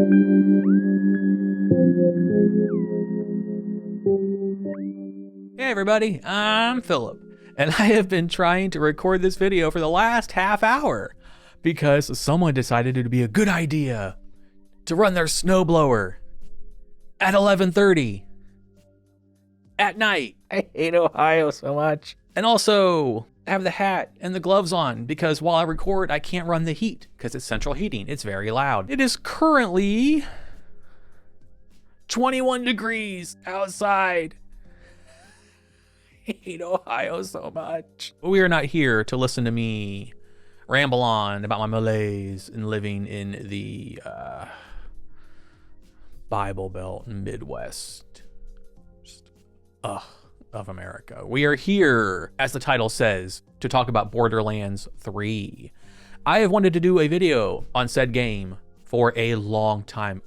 Hey everybody, I'm Philip, and I have been trying to record this video for the last half hour because someone decided it would be a good idea to run their snowblower at 11:30 at night. I hate Ohio so much. And also have the hat and the gloves on because while I record, I can't run the heat because it's central heating. It's very loud. It is currently 21 degrees outside. I hate Ohio so much. We are not here to listen to me ramble on about my malaise and living in the Bible Belt and Midwest of America. We are here, as the title says, to talk about Borderlands 3. I have wanted to do a video on said game for a long time,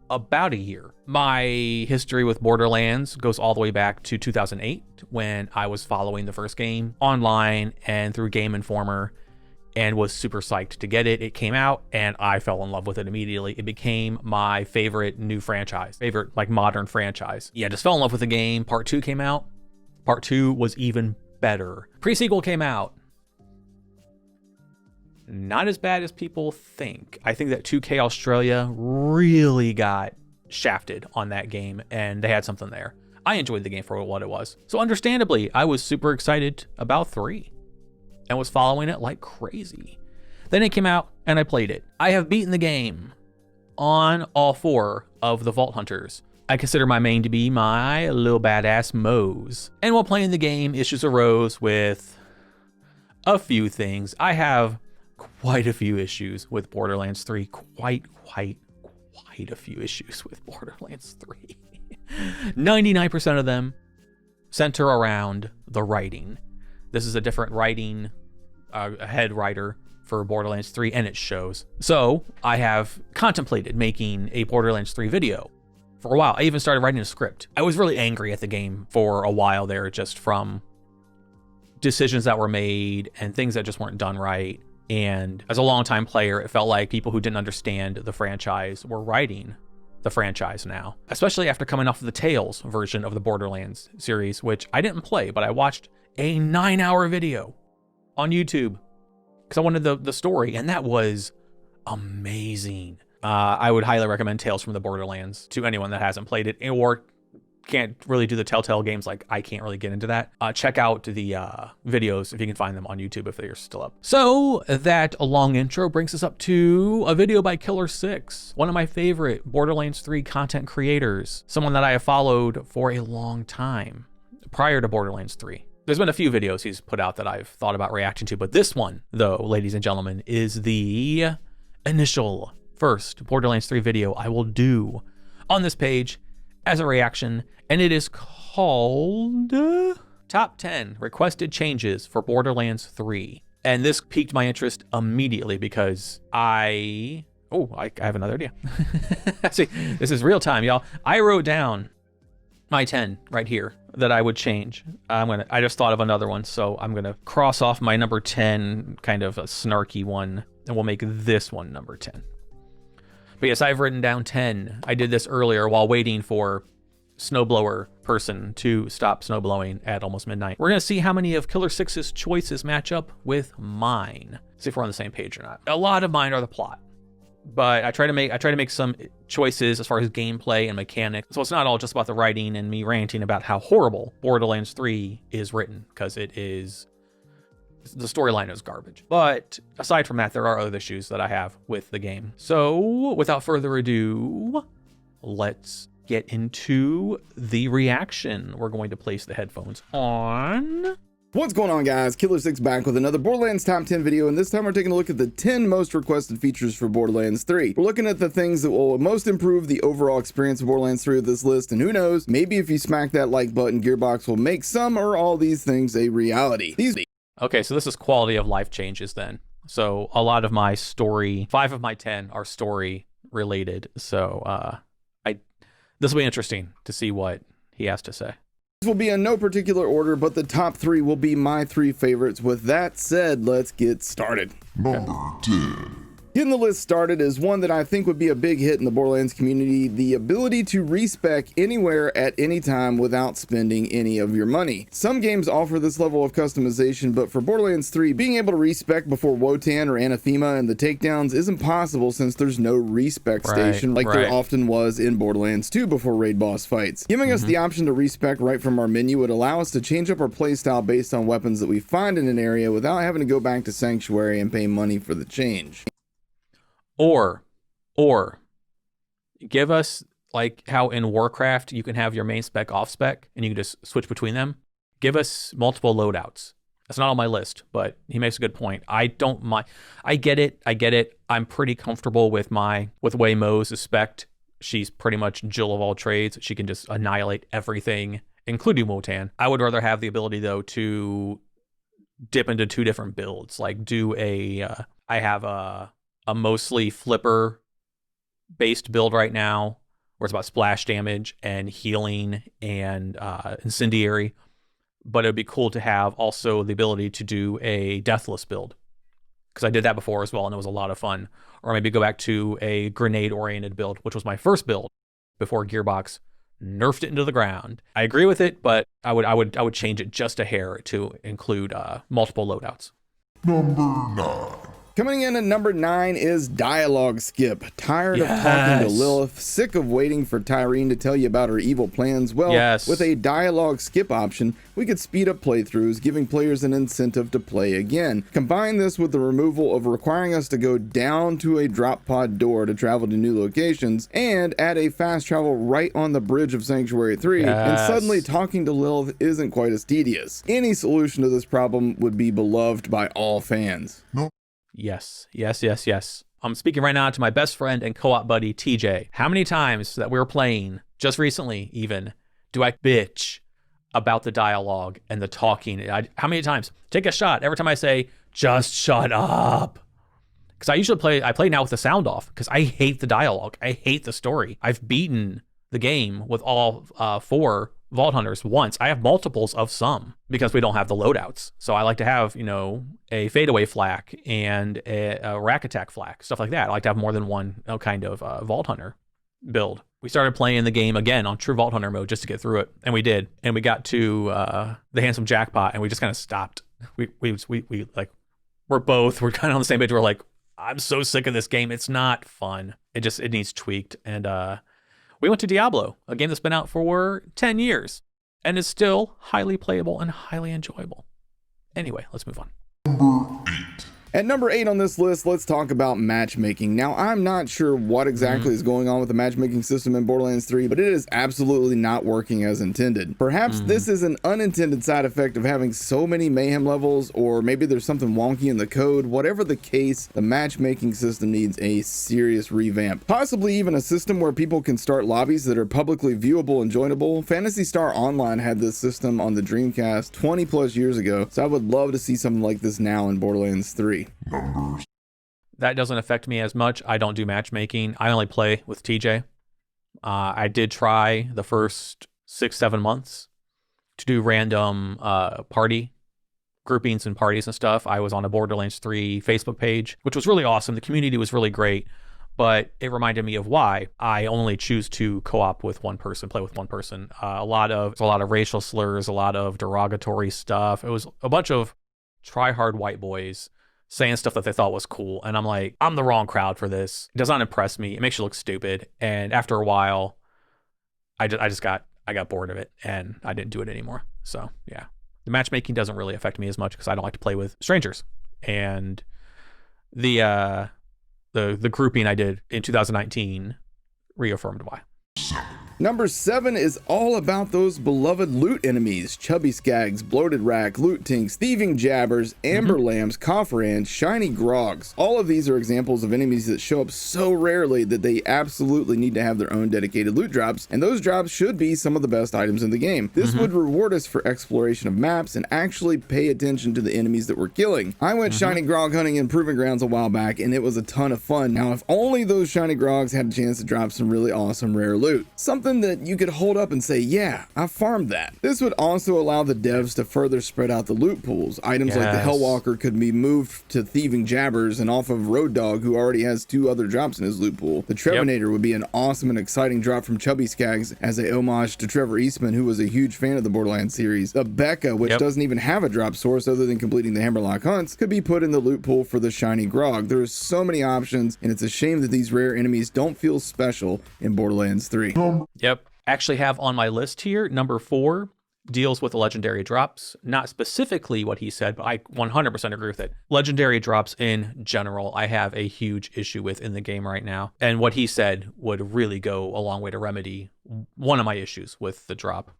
about a year. My history with Borderlands goes all the way back to 2008 when I was following the first game online and through Game Informer and was super psyched to get it. It came out and I fell in love with it immediately. It became my favorite new franchise, favorite like modern franchise. Yeah, just fell in love with the game. Part 2 came out. Part 2 was even better. Pre-sequel came out. Not as bad as people think. I think that 2K Australia really got shafted on that game and they had something there. I enjoyed the game for what it was. So understandably, I was super excited about 3 and was following it like crazy. Then it came out and I played it. I have beaten the game on all 4 of the Vault Hunters. I consider my main to be my little badass Mose. And while playing the game, issues arose with a few things. I have quite a few issues with Borderlands 3. Quite a few issues with Borderlands 3. 99% of them center around the writing. This is a different writing head writer for Borderlands 3, and it shows. So I have contemplated making a Borderlands 3 video for a while. I even started writing a script. I was really angry at the game for a while there, just from decisions that were made and things that just weren't done right. And as a longtime player, it felt like people who didn't understand the franchise were writing the franchise now, especially after coming off of the Tales version of the Borderlands series, which I didn't play, but I watched a 9-hour video on YouTube because I wanted the story, and that was amazing. I would highly recommend Tales from the Borderlands to anyone that hasn't played it or can't really do the Telltale games. Like I can't really get into that. Check out the videos if you can find them on YouTube if they're still up. So that long intro brings us up to a video by Ki11er, one of my favorite Borderlands 3 content creators, someone that I have followed for a long time prior to Borderlands 3. There's been a few videos he's put out that I've thought about reacting to, but this one, though, ladies and gentlemen, is the initial first Borderlands 3 video I will do on this page as a reaction, and it is called Top 10 Requested Changes for Borderlands 3. And this piqued my interest immediately because I have another idea. See, this is real time, y'all. I wrote down my 10 right here that I would change. I just thought of another one, so I'm gonna cross off my number 10, kind of a snarky one, and we'll make this one number 10. But yes, I've written down 10. I did this earlier while waiting for snowblower person to stop snowblowing at almost midnight. We're gonna see how many of Ki11er's choices match up with mine. See if we're on the same page or not. A lot of mine are the plot, but I try to make some choices as far as gameplay and mechanics. So it's not all just about the writing and me ranting about how horrible Borderlands 3 is written, because it is. The storyline is garbage. But aside from that, there are other issues that I have with the game. So without further ado, let's get into the reaction. We're going to place the headphones on. What's going on, guys? Ki11er back with another Borderlands Top 10 video, and this time we're taking a look at the 10 most requested features for Borderlands 3. We're looking at the things that will most improve the overall experience of Borderlands 3 with this list, and who knows, maybe if you smack that like button, Gearbox will make some or all these things a reality. Okay, so this is quality of life changes then. So a lot of my story, 5 of my 10 are story related. So this will be interesting to see what he has to say. This will be in no particular order, but the top 3 will be my 3 favorites. With that said, let's get started. Number 10. Getting the list started is one that I think would be a big hit in the Borderlands community: the ability to respec anywhere at any time without spending any of your money. Some games offer this level of customization, but for Borderlands 3, being able to respec before Wotan or Anathema and the takedowns isn't possible since there's no respec station like there often was in Borderlands 2 before raid boss fights. Giving us the option to respec right from our menu would allow us to change up our playstyle based on weapons that we find in an area without having to go back to Sanctuary and pay money for the change. Or give us, like how in Warcraft you can have your main spec off spec and you can just switch between them. Give us multiple loadouts. That's not on my list, but he makes a good point. I don't mind. I get it. I'm pretty comfortable with the way Mo's is spec'd. She's pretty much Jill of all trades. She can just annihilate everything, including Wotan. I would rather have the ability though to dip into two different builds. Like do I have a mostly flipper based build right now where it's about splash damage and healing and incendiary, but it'd be cool to have also the ability to do a deathless build, because I did that before as well and it was a lot of fun. Or maybe go back to a grenade oriented build, which was my first build before Gearbox nerfed it into the ground. I agree with it, but I would change it just a hair to include multiple loadouts. Number 9. Coming in at number 9 is Dialogue Skip. Tired of talking to Lilith, sick of waiting for Tyreen to tell you about her evil plans? Well, with a Dialogue Skip option, we could speed up playthroughs, giving players an incentive to play again. Combine this with the removal of requiring us to go down to a drop pod door to travel to new locations, and add a fast travel right on the bridge of Sanctuary 3, and suddenly talking to Lilith isn't quite as tedious. Any solution to this problem would be beloved by all fans. Yes. I'm speaking right now to my best friend and co-op buddy, TJ. How many times that we were playing, just recently even, do I bitch about the dialogue and the talking? How many times? Take a shot every time I say, just shut up. Because I play now with the sound off, because I hate the dialogue. I hate the story. I've beaten the game with all 4 Vault Hunters once. I have multiples of some because we don't have the loadouts. So I like to have, a fadeaway flak and a rack attack flak, stuff like that. I like to have more than one kind of Vault Hunter build. We started playing the game again on true Vault Hunter mode just to get through it, and we did. And we got to the handsome jackpot, and we just kind of stopped. We're kind of on the same page. We're like, I'm so sick of this game. It's not fun. It needs tweaked. And we went to Diablo, a game that's been out for 10 years and is still highly playable and highly enjoyable. Anyway, let's move on. Number 8. At number 8 on this list, let's talk about matchmaking. Now, I'm not sure what exactly is going on with the matchmaking system in Borderlands 3, but it is absolutely not working as intended. Perhaps this is an unintended side effect of having so many mayhem levels, or maybe there's something wonky in the code. Whatever the case, the matchmaking system needs a serious revamp. Possibly even a system where people can start lobbies that are publicly viewable and joinable. Phantasy Star Online had this system on the Dreamcast 20 plus years ago, so I would love to see something like this now in Borderlands 3. Numbers. That doesn't affect me as much. I don't do matchmaking. I only play with TJ. I did try the first 6-7 months to do random party groupings and parties and stuff. I was on a Borderlands 3 Facebook page, which was really awesome. The community was really great, but it reminded me of why I only choose to co-op with one person, play with one person. A lot of racial slurs, a lot of derogatory stuff. It was a bunch of try-hard white boys saying stuff that they thought was cool. And I'm like, I'm the wrong crowd for this. It does not impress me. It makes you look stupid. And after a while, I got bored of it and I didn't do it anymore. So yeah, the matchmaking doesn't really affect me as much because I don't like to play with strangers. And the grouping I did in 2019 reaffirmed why. Number 7 is all about those beloved loot enemies: Chubby Skags, Bloated Rack, Loot Tinks, Thieving Jabbers, Amber Lambs, Coffer Ants, Shiny Grogs. All of these are examples of enemies that show up so rarely that they absolutely need to have their own dedicated loot drops, and those drops should be some of the best items in the game. This would reward us for exploration of maps and actually pay attention to the enemies that we're killing. I went Shiny Grog hunting in Proving Grounds a while back, and it was a ton of fun. Now, if only those Shiny Grogs had a chance to drop some really awesome rare loot. Something something that you could hold up and say, yeah, I farmed that. This would also allow the devs to further spread out the loot pools. Items like the Hellwalker could be moved to Thieving Jabbers and off of Road Dogg, who already has 2 other drops in his loot pool. The Trevinator would be an awesome and exciting drop from Chubby Skaggs as a homage to Trevor Eastman, who was a huge fan of the Borderlands series. The Becca, which doesn't even have a drop source other than completing the Hammerlock hunts, could be put in the loot pool for the Shiny Grog. There's so many options, and it's a shame that these rare enemies don't feel special in Borderlands 3. Yep. Actually have on my list here, number 4 deals with the legendary drops. Not specifically what he said, but I 100% agree with it. Legendary drops in general, I have a huge issue with in the game right now. And what he said would really go a long way to remedy one of my issues with the drop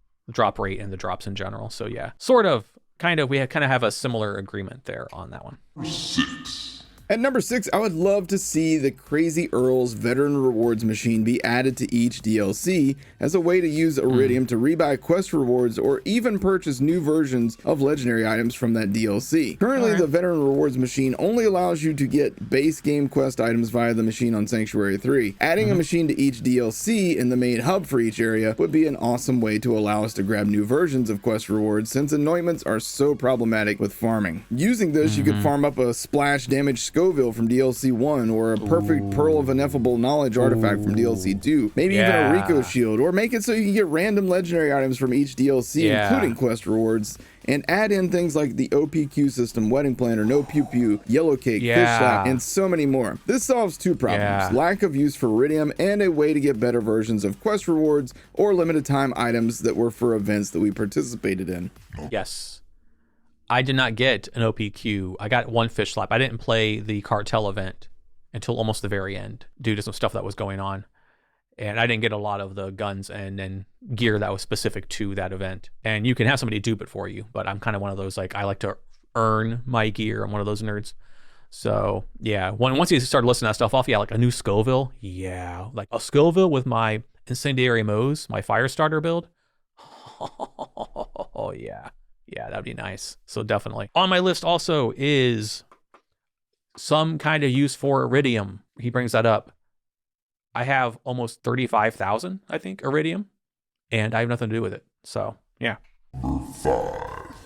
rate and the drops in general. So yeah, we kind of have a similar agreement there on that one. 6. At number 6, I would love to see the Crazy Earl's Veteran Rewards machine be added to each DLC as a way to use Iridium to rebuy quest rewards or even purchase new versions of legendary items from that DLC. Currently, the Veteran Rewards machine only allows you to get base game quest items via the machine on Sanctuary 3. Adding a machine to each DLC in the main hub for each area would be an awesome way to allow us to grab new versions of quest rewards, since anointments are so problematic with farming. Using this, you could farm up a splash damage Scoville from DLC 1, or a perfect Pearl of Ineffable Knowledge artifact from DLC 2, maybe even a Rico shield, or make it so you can get random legendary items from each DLC, including quest rewards, and add in things like the OPQ system, Wedding Planner, No Pew Pew, Yellow Cake, Fish Slap, and so many more. This solves 2 problems, lack of use for Iridium and a way to get better versions of quest rewards or limited time items that were for events that we participated in. Yes. I did not get an OPQ. I got 1 Fish Slap. I didn't play the cartel event until almost the very end due to some stuff that was going on. And I didn't get a lot of the guns and gear that was specific to that event. And you can have somebody dupe it for you, but I'm kind of one of those, like, I like to earn my gear. I'm one of those nerds. So yeah, once you start listing that stuff off, like a new Scoville. Yeah, like a Scoville with my Incendiary Moes, my Firestarter build. Oh yeah. Yeah, that'd be nice. So definitely. On my list also is some kind of use for Iridium. He brings that up. I have almost 35,000, I think, Iridium, and I have nothing to do with it. So, yeah.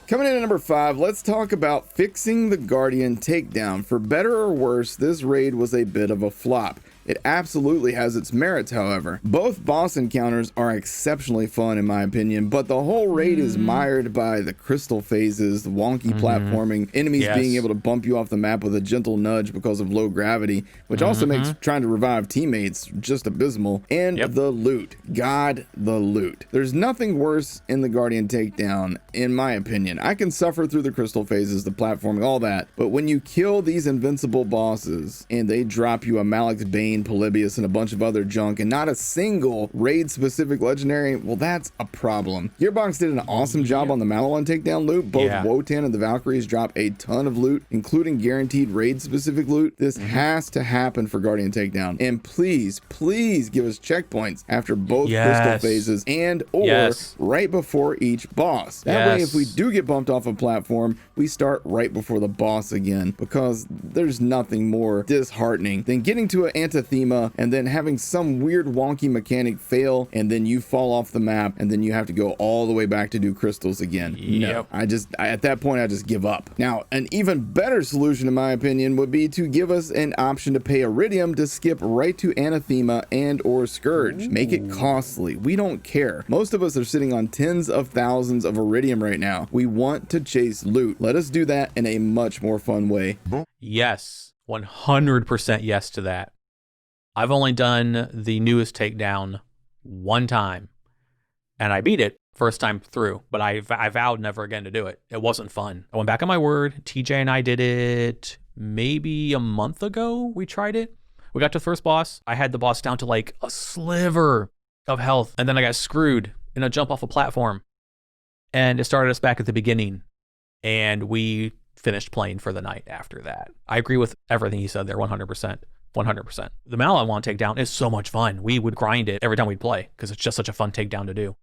Coming in at number 5, let's talk about fixing the Guardian Takedown. For better or worse, this raid was a bit of a flop. It absolutely has its merits, however. Both boss encounters are exceptionally fun in my opinion, but the whole raid is mired by the crystal phases, the wonky platforming, enemies being able to bump you off the map with a gentle nudge because of low gravity, which also makes trying to revive teammates just abysmal, and the loot. God, the loot. There's nothing worse in the Guardian Takedown, in my opinion. I can suffer through the crystal phases, the platforming, all that, but when you kill these invincible bosses and they drop you a Malik's Bane, Polybius, and a bunch of other junk, and not a single raid-specific legendary, well, that's a problem. Gearbox did an awesome job on the Malon takedown loot. Both Wotan and the Valkyries drop a ton of loot, including guaranteed raid-specific loot. This has to happen for Guardian Takedown. And please, please give us checkpoints after both crystal phases and or right before each boss. That way, if we do get bumped off a platform, we start right before the boss again, because there's nothing more disheartening than getting to an Antithema and then having some weird wonky mechanic fail, and then you fall off the map, and then you have to go all the way back to do crystals again. No, at that point, I just give up. Now, an even better solution, in my opinion, would be to give us an option to pay Iridium to skip right to Anathema and or Scourge. Make it costly. We don't care. Most of us are sitting on tens of thousands of Iridium right now. We want to chase loot. Let us do that in a much more fun way. Yes, 100% yes to that. I've only done the newest takedown one time, and I beat it first time through, but I vowed never again to do it. It wasn't fun. I went back on my word. TJ and I did it maybe a month ago. We tried it. We got to the first boss. I had the boss down to like a sliver of health, and then I got screwed in a jump off a platform, and it started us back at the beginning, and we finished playing for the night after that. I agree with everything he said there, 100%. 100%. The Malon takedown is so much fun. We would grind it every time we'd play because it's just such a fun takedown to do.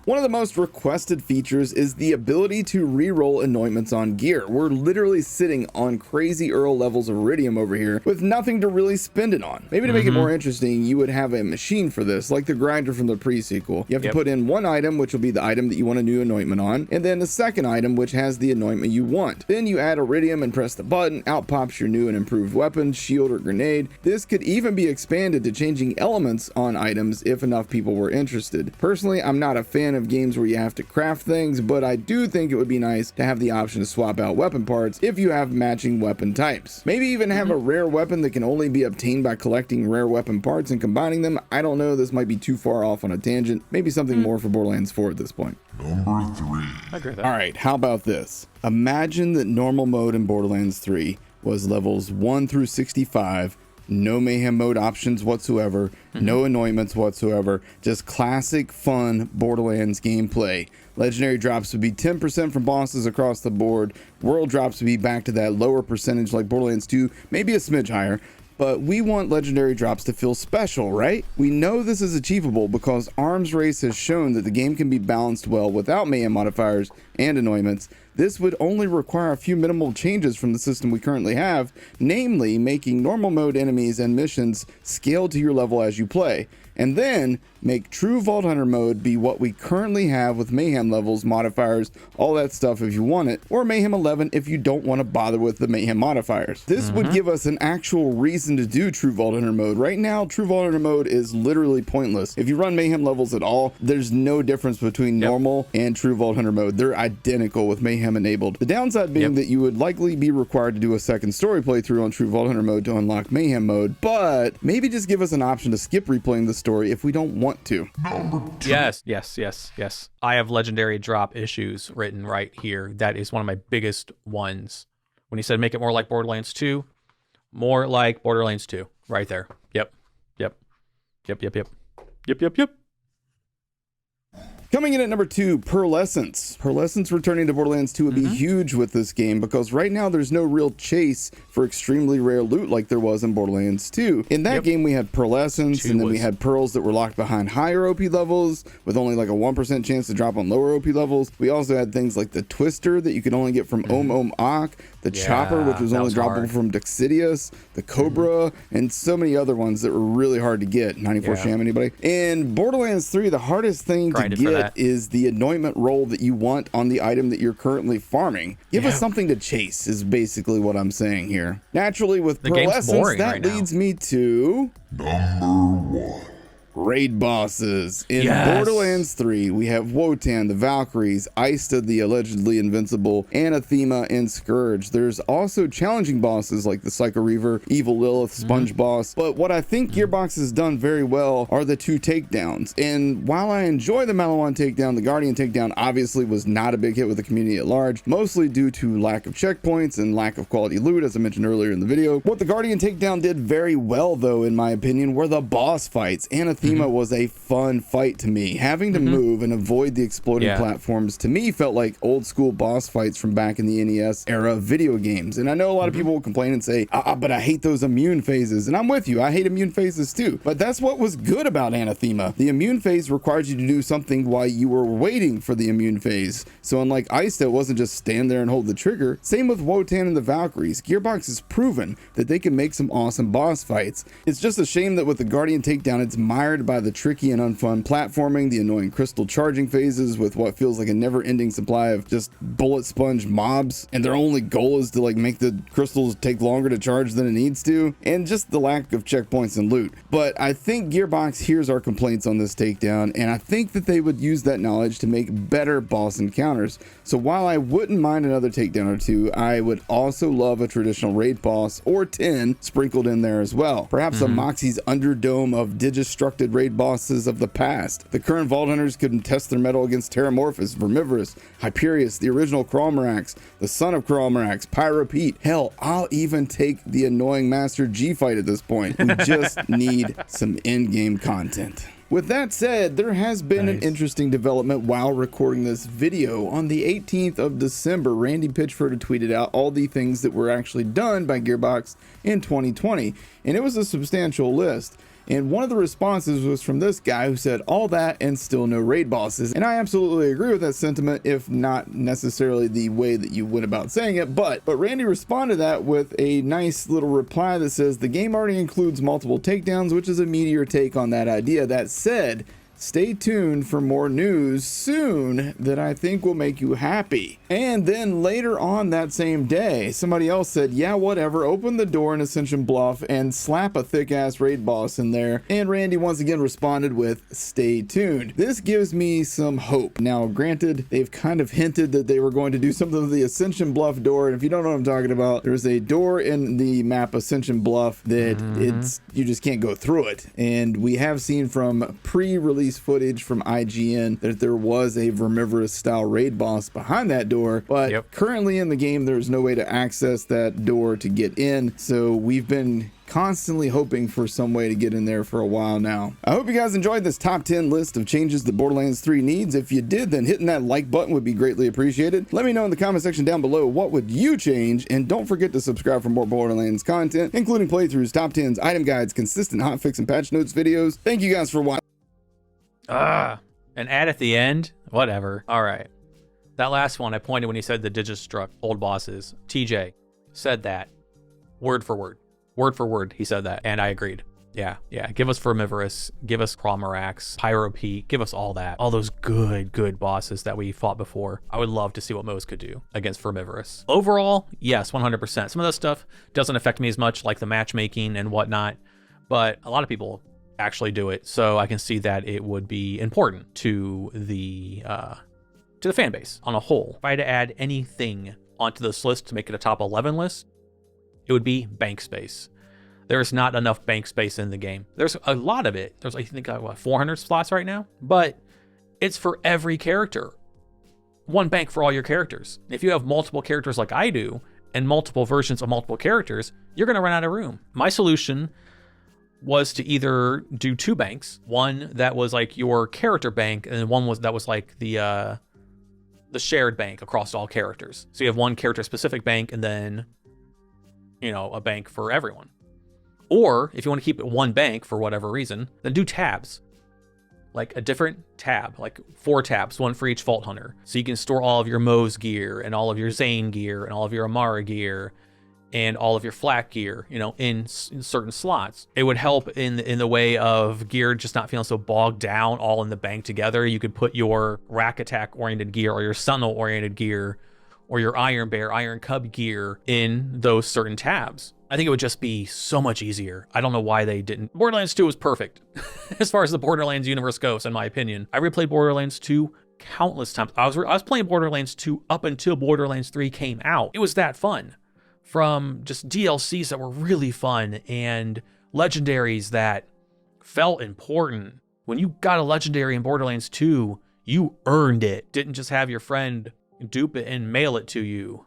One of the most requested features is the ability to reroll anointments on gear. We're literally sitting on crazy Earl levels of iridium over here with nothing to really spend it on. Maybe to make it more interesting, you would have a machine for this, like the grinder from the pre-sequel. You have to put in one item, which will be the item that you want a new anointment on, and then the second item, which has the anointment you want. Then you add iridium and press the button, out pops your new and improved weapon, shield, or grenade. This could even be expanded to changing elements on items if enough people were interested. Personally, I'm not a fan of games where you have to craft things, but I do think it would be nice to have the option to swap out weapon parts if you have matching weapon types. Maybe even have a rare weapon that can only be obtained by collecting rare weapon parts and combining them. I don't know, this might be too far off on a tangent. Maybe something more for Borderlands 4 at this point. Number 3. I agree with that. All right, how about this? Imagine that normal mode in Borderlands 3 was levels 1 through 65, no mayhem mode options whatsoever, no anointments whatsoever, just classic fun Borderlands gameplay. Legendary drops would be 10% from bosses across the board. World drops would be back to that lower percentage like Borderlands 2, maybe a smidge higher. But we want legendary drops to feel special, right? We know this is achievable because Arms Race has shown that the game can be balanced well without mayhem modifiers and anointments. This would only require a few minimal changes from the system we currently have, namely making normal mode enemies and missions scale to your level as you play, and then make true Vault Hunter mode be what we currently have with Mayhem levels, modifiers, all that stuff if you want it, or Mayhem 11 if you don't want to bother with the Mayhem modifiers. This would give us an actual reason to do true Vault Hunter mode. Right now, true Vault Hunter mode is literally pointless. If you run Mayhem levels at all, there's no difference between normal and true Vault Hunter mode. They're identical with Mayhem enabled. The downside being that you would likely be required to do a second story playthrough on true Vault Hunter mode to unlock Mayhem mode, but maybe just give us an option to skip replaying the story if we don't want to. Yes. I have legendary drop issues written right here. That is one of my biggest ones. When he said make it more like Borderlands 2, more like Borderlands 2, right there. Yep. Coming in at number 2, Pearlescence. Pearlescence returning to Borderlands 2 would be huge with this game because right now there's no real chase for extremely rare loot like there was in Borderlands 2. In that game we had Pearlescence, and then we had pearls that were locked behind higher OP levels with only like a 1% chance to drop on lower OP levels. We also had things like the Twister that you could only get from Ak, the Chopper, which was only droppable from Dexidius, the Cobra, and so many other ones that were really hard to get. 94 Sham, anybody? In Borderlands 3, the hardest thing to get is the anointment roll that you want on the item that you're currently farming. Give us something to chase is basically what I'm saying here. Naturally, with Pearlescence, that leads me to Number 1. raid bosses. In Borderlands 3, we have Wotan, the Valkyries, Aista, the allegedly invincible, Anathema, and Scourge. There's also challenging bosses like the Psycho Reaver, Evil Lilith, Sponge Boss. But what I think Gearbox has done very well are the 2 takedowns. And while I enjoy the Maliwan takedown, the Guardian takedown obviously was not a big hit with the community at large, mostly due to lack of checkpoints and lack of quality loot, as I mentioned earlier in the video. What the Guardian takedown did very well, though, in my opinion, were the boss fights. Anathema was a fun fight to me. Having to move and avoid the exploding platforms to me felt like old school boss fights from back in the NES era video games. And I know a lot of people will complain and say, but I hate those immune phases. And I'm with you, I hate immune phases too. But that's what was good about Anathema. The immune phase required you to do something while you were waiting for the immune phase. So unlike Aista, it wasn't just stand there and hold the trigger. Same with Wotan and the Valkyries. Gearbox has proven that they can make some awesome boss fights. It's just a shame that with the Guardian takedown, it's mired by the tricky and unfun platforming, the annoying crystal charging phases with what feels like a never-ending supply of just bullet sponge mobs, and their only goal is to like make the crystals take longer to charge than it needs to, and just the lack of checkpoints and loot. But I think Gearbox hears our complaints on this takedown, and I think that they would use that knowledge to make better boss encounters. So while I wouldn't mind another takedown or 2, I would also love a traditional raid boss or 10 sprinkled in there as well. Perhaps a Moxie's Underdome of Digistructed raid bosses of the past. The current Vault Hunters could test their mettle against Terramorphous, Vermivorous, Hyperius, the original Kralmarax, the son of Kralmarax, Pyro Pete. Hell, I'll even take the annoying Master G fight at this point. We just need some in-game content. With that said, there has been an interesting development while recording this video. On the 18th of December, Randy Pitchford had tweeted out all the things that were actually done by Gearbox in 2020, and it was a substantial list. And one of the responses was from this guy who said, all that and still no raid bosses. And I absolutely agree with that sentiment, if not necessarily the way that you went about saying it. But Randy responded to that with a nice little reply that says, the game already includes multiple takedowns, which is a meteor take on that idea. That said, stay tuned for more news soon that I think will make you happy. And then later on that same day, somebody else said, yeah, whatever, open the door in Ascension Bluff and slap a thick ass raid boss in there. And Randy once again responded with, stay tuned. This gives me some hope. Now, granted, they've kind of hinted that they were going to do something with the Ascension Bluff door. And if you don't know what I'm talking about, there's a door in the map Ascension Bluff that you just can't go through it. And we have seen from pre-release footage from IGN that there was a Vermivorous style raid boss behind that door, but currently in the game there's no way to access that door to get in, so we've been constantly hoping for some way to get in there for a while now. I hope you guys enjoyed this top 10 list of changes that Borderlands 3 needs. If you did, then hitting that like button would be greatly appreciated. Let me know in the comment section down below, what would you change? And don't forget to subscribe for more Borderlands content, including playthroughs, top 10s, item guides, consistent hotfix and patch notes videos. Thank you guys for watching. An ad at the end? Whatever. All right. That last one I pointed when he said the Digistruct old bosses. TJ said that word for word. Word for word, he said that, and I agreed. Yeah. Give us Vermivorous, give us Cromarax, Pyro Pete, give us all that. All those good bosses that we fought before. I would love to see what Moze could do against Vermivorous. Overall, yes, 100%. Some of that stuff doesn't affect me as much, like the matchmaking and whatnot, but a lot of people actually do it, so I can see that it would be important to the fan base on a whole. If I had to add anything onto this list to make it a top 11 list, it would be bank space. There's not enough bank space in the game. There's a lot of it. There's, I think, 400 slots right now, but it's for every character. One bank for all your characters. If you have multiple characters like I do, and multiple versions of multiple characters, you're gonna run out of room. My solution was to either do 2 banks, one that was like your character bank, and then one that was like the shared bank across all characters. So you have one character specific bank, and then, you know, a bank for everyone. Or if you want to keep it one bank for whatever reason, then do tabs. Like a different tab, like 4 tabs, one for each Vault Hunter. So you can store all of your Moze gear and all of your Zane gear and all of your Amara gear and all of your flak gear, you know, in certain slots. It would help in the way of gear just not feeling so bogged down all in the bank together. You could put your rack attack oriented gear or your Sentinel oriented gear or your Iron Bear, Iron Cub gear in those certain tabs. I think it would just be so much easier. I don't know why they didn't. Borderlands 2 was perfect as far as the Borderlands universe goes, in my opinion. I replayed Borderlands 2 countless times. I was playing Borderlands 2 up until Borderlands 3 came out. It was that fun. From just DLCs that were really fun and legendaries that felt important. When you got a legendary in Borderlands 2, you earned it. Didn't just have your friend dupe it and mail it to you.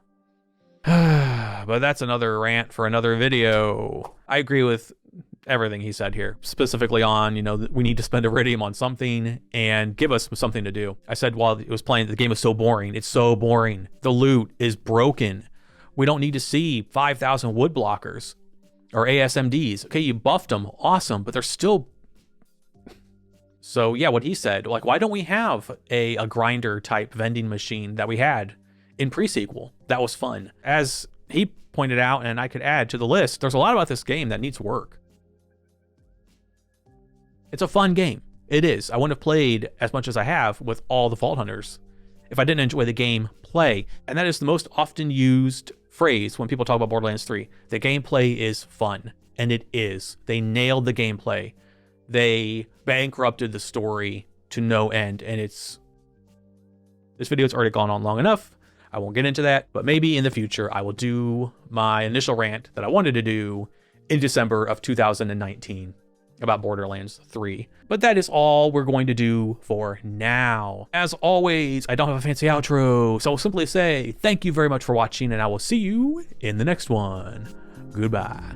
But that's another rant for another video. I agree with everything he said here, specifically on, you know, we need to spend Iridium on something and give us something to do. I said while it was playing, the game is so boring. It's so boring. The loot is broken. We don't need to see 5,000 wood blockers or ASMDs. Okay, you buffed them, awesome, but they're still... So yeah, what he said, like, why don't we have a grinder type vending machine that we had in pre-sequel? That was fun. As he pointed out, and I could add to the list, there's a lot about this game that needs work. It's a fun game. It is. I wouldn't have played as much as I have with all the Vault Hunters if I didn't enjoy the gameplay. And that is the most often used phrase when people talk about Borderlands 3. The gameplay is fun, and it is. They nailed the gameplay. They bankrupted the story to no end, and this video's already gone on long enough. I won't get into that, but maybe in the future I will do my initial rant that I wanted to do in December of 2019 about Borderlands 3. But that is all we're going to do for now. As always, I don't have a fancy outro, so I'll simply say thank you very much for watching, and I will see you in the next one. Goodbye.